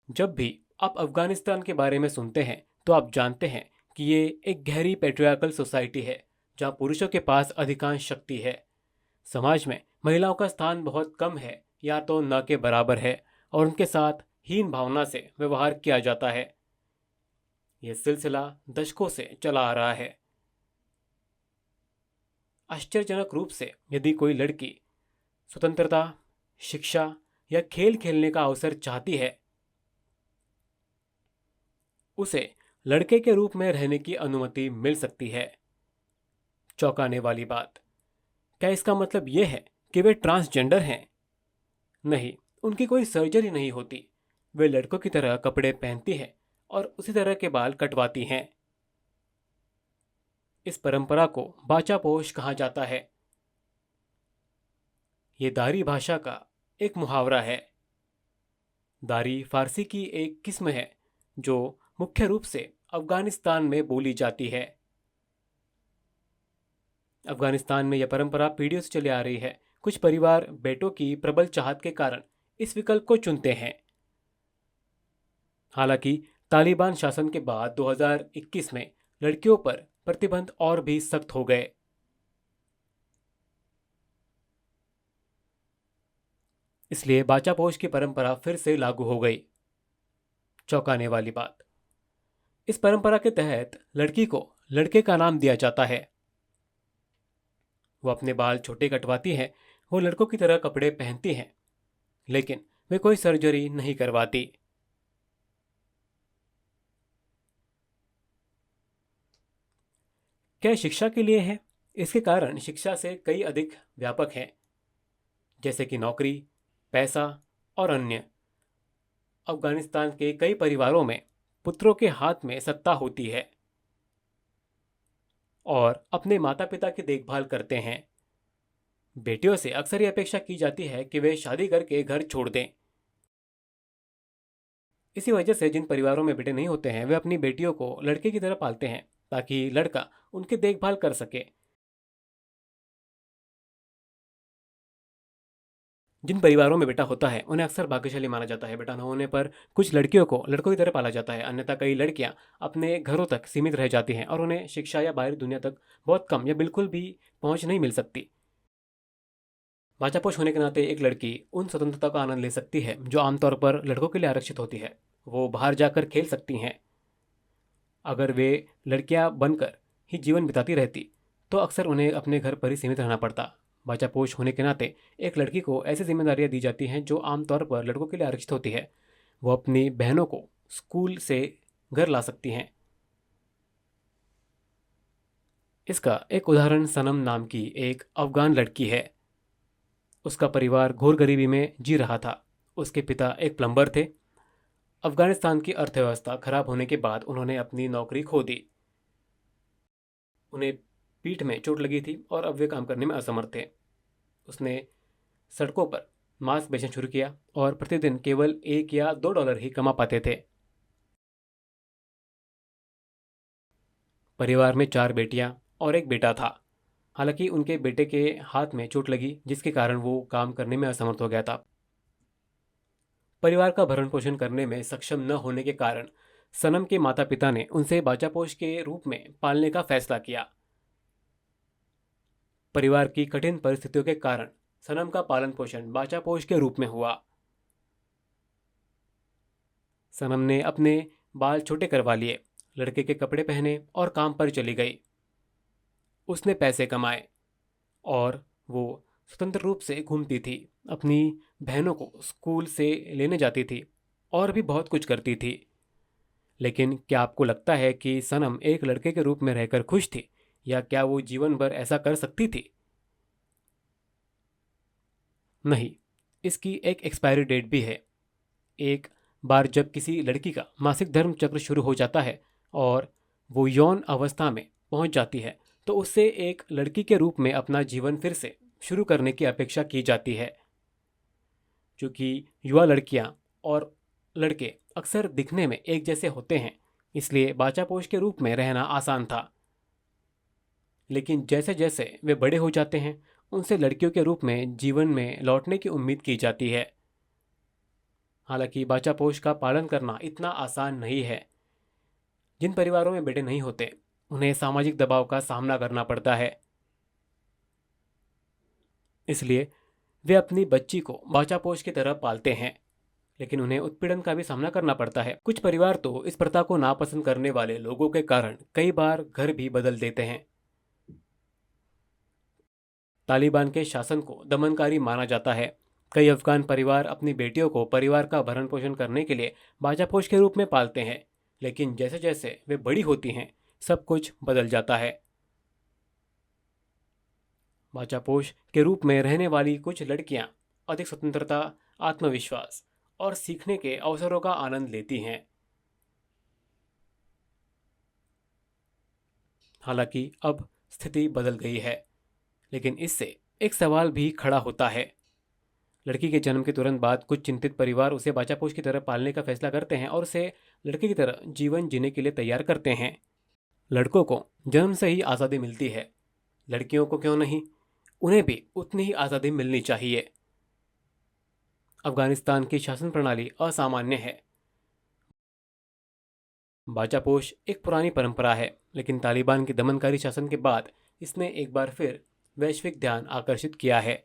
जब भी आप अफगानिस्तान के बारे में सुनते हैं तो आप जानते हैं कि ये एक गहरी पेट्रियार्कल सोसाइटी है जहाँ पुरुषों के पास अधिकांश शक्ति है। समाज में महिलाओं का स्थान बहुत कम है या तो न के बराबर है और उनके साथ हीन भावना से व्यवहार किया जाता है। यह सिलसिला दशकों से चला आ रहा है। आश्चर्यजनक रूप से यदि कोई लड़की स्वतंत्रता, शिक्षा या खेल खेलने का अवसर चाहती है, उसे लड़के के रूप में रहने की अनुमति मिल सकती है। चौंकाने वाली बात, क्या इसका मतलब यह है कि वे ट्रांसजेंडर हैं? नहीं, उनकी कोई सर्जरी नहीं होती। वे लड़कों की तरह कपड़े पहनती हैं और उसी तरह के बाल कटवाती हैं। इस परंपरा को बाचापोश कहा जाता है। ये दारी भाषा का एक मुहावरा है। दारी फारसी की एक किस्म है जो मुख्य रूप से अफगानिस्तान में बोली जाती है। अफगानिस्तान में यह परंपरा पीढ़ियों से चली आ रही है। कुछ परिवार बेटों की प्रबल चाहत के कारण इस विकल्प को चुनते हैं। हालांकि तालिबान शासन के बाद 2021 में लड़कियों पर प्रतिबंध और भी सख्त हो गए। इसलिए बाचापोश की परंपरा फिर से लागू हो गई। चौंकाने वाली बात, इस परंपरा के तहत लड़की को लड़के का नाम दिया जाता है। वो अपने बाल छोटे कटवाती है, वो लड़कों की तरह कपड़े पहनती हैं, लेकिन वे कोई सर्जरी नहीं करवाती। क्या शिक्षा के लिए है? इसके कारण शिक्षा से कई अधिक व्यापक हैं, जैसे कि नौकरी, पैसा और अन्य। अफगानिस्तान के कई परिवारों में पुत्रों के हाथ में सत्ता होती है और अपने माता पिता की देखभाल करते हैं। बेटियों से अक्सर ये अपेक्षा की जाती है कि वे शादी करके घर छोड़ दें। इसी वजह से जिन परिवारों में बेटे नहीं होते हैं वे अपनी बेटियों को लड़के की तरह पालते हैं ताकि लड़का उनकी देखभाल कर सके। जिन परिवारों में बेटा होता है उन्हें अक्सर भाग्यशाली माना जाता है। बेटा न होने पर कुछ लड़कियों को लड़कों की तरह पाला जाता है, अन्यथा कई लड़कियां अपने घरों तक सीमित रह जाती हैं और उन्हें शिक्षा या बाहरी दुनिया तक बहुत कम या बिल्कुल भी पहुंच नहीं मिल सकती। बाचापोष होने के नाते एक लड़की उन स्वतंत्रता का आनंद ले सकती है जो आमतौर पर लड़कों के लिए आरक्षित होती है। वो बाहर जाकर खेल सकती हैं। अगर वे लड़कियां बनकर ही जीवन बिताती रहती तो अक्सर उन्हें अपने घर पर ही सीमित रहना पड़ता। बाचापोष होने के नाते एक लड़की को ऐसी जिम्मेदारियां दी जाती हैं जो आमतौर पर लड़कों के लिए आरक्षित होती है। वो अपनी बहनों को स्कूल से घर ला सकती हैं। इसका एक उदाहरण सनम नाम की एक अफगान लड़की है। उसका परिवार घोर गरीबी में जी रहा था। उसके पिता एक प्लम्बर थे। अफगानिस्तान की अर्थव्यवस्था खराब होने के बाद उन्होंने अपनी नौकरी खो दी। उन्हें पीठ में चोट लगी थी और अब वे काम करने में असमर्थ थे। उसने सड़कों पर मांस बेचना शुरू किया और प्रतिदिन केवल $1 या $2 ही कमा पाते थे। परिवार में 4 बेटियां और एक बेटा था। हालांकि उनके बेटे के हाथ में चोट लगी जिसके कारण वो काम करने में असमर्थ हो गया था। परिवार का भरण पोषण करने में सक्षम न होने के कारण सनम के माता पिता ने उनसे बाचापोश के रूप में पालने का फैसला किया। परिवार की कठिन परिस्थितियों के कारण सनम का पालन पोषण बाचापोश के रूप में हुआ। सनम ने अपने बाल छोटे करवा लिए, लड़के के कपड़े पहने और काम पर चली गई। उसने पैसे कमाए और वो स्वतंत्र रूप से घूमती थी, अपनी बहनों को स्कूल से लेने जाती थी और भी बहुत कुछ करती थी। लेकिन क्या आपको लगता है कि सनम एक लड़के के रूप में रहकर खुश थी, या क्या वो जीवन भर ऐसा कर सकती थी? नहीं, इसकी एक एक्सपायरी डेट भी है। एक बार जब किसी लड़की का मासिक धर्म चक्र शुरू हो जाता है और वो यौन अवस्था में पहुंच जाती है तो उससे एक लड़की के रूप में अपना जीवन फिर से शुरू करने की अपेक्षा की जाती है। चूंकि युवा लड़कियां और लड़के अक्सर दिखने में एक जैसे होते हैं, इसलिए बाचापोश के रूप में रहना आसान था। लेकिन जैसे जैसे वे बड़े हो जाते हैं उनसे लड़कियों के रूप में जीवन में लौटने की उम्मीद की जाती है। हालांकि बाचापोश का पालन करना इतना आसान नहीं है। जिन परिवारों में बेटे नहीं होते उन्हें सामाजिक दबाव का सामना करना पड़ता है, इसलिए वे अपनी बच्ची को बाचापोश की तरह पालते हैं, लेकिन उन्हें उत्पीड़न का भी सामना करना पड़ता है। कुछ परिवार तो इस प्रथा को नापसंद करने वाले लोगों के कारण कई बार घर भी बदल देते हैं। तालिबान के शासन को दमनकारी माना जाता है। कई अफगान परिवार अपनी बेटियों को परिवार का भरण पोषण करने के लिए बाचापोश के रूप में पालते हैं, लेकिन जैसे जैसे वे बड़ी होती हैं सब कुछ बदल जाता है। बाचापोश के रूप में रहने वाली कुछ लड़कियां अधिक स्वतंत्रता, आत्मविश्वास और सीखने के अवसरों का आनंद लेती हैं। हालांकि अब स्थिति बदल गई है, लेकिन इससे एक सवाल भी खड़ा होता है। लड़की के जन्म के तुरंत बाद कुछ चिंतित परिवार उसे बाचापोश की तरह पालने का फैसला करते हैं और उसे लड़के की तरह जीवन जीने के लिए तैयार करते हैं। लड़कों को जन्म से ही आज़ादी मिलती है, लड़कियों को क्यों नहीं? उन्हें भी उतनी ही आज़ादी मिलनी चाहिए। अफगानिस्तान की शासन प्रणाली असामान्य है। बाचापोश एक पुरानी परंपरा है, लेकिन तालिबान के दमनकारी शासन के बाद इसने एक बार फिर वैश्विक ध्यान आकर्षित किया है।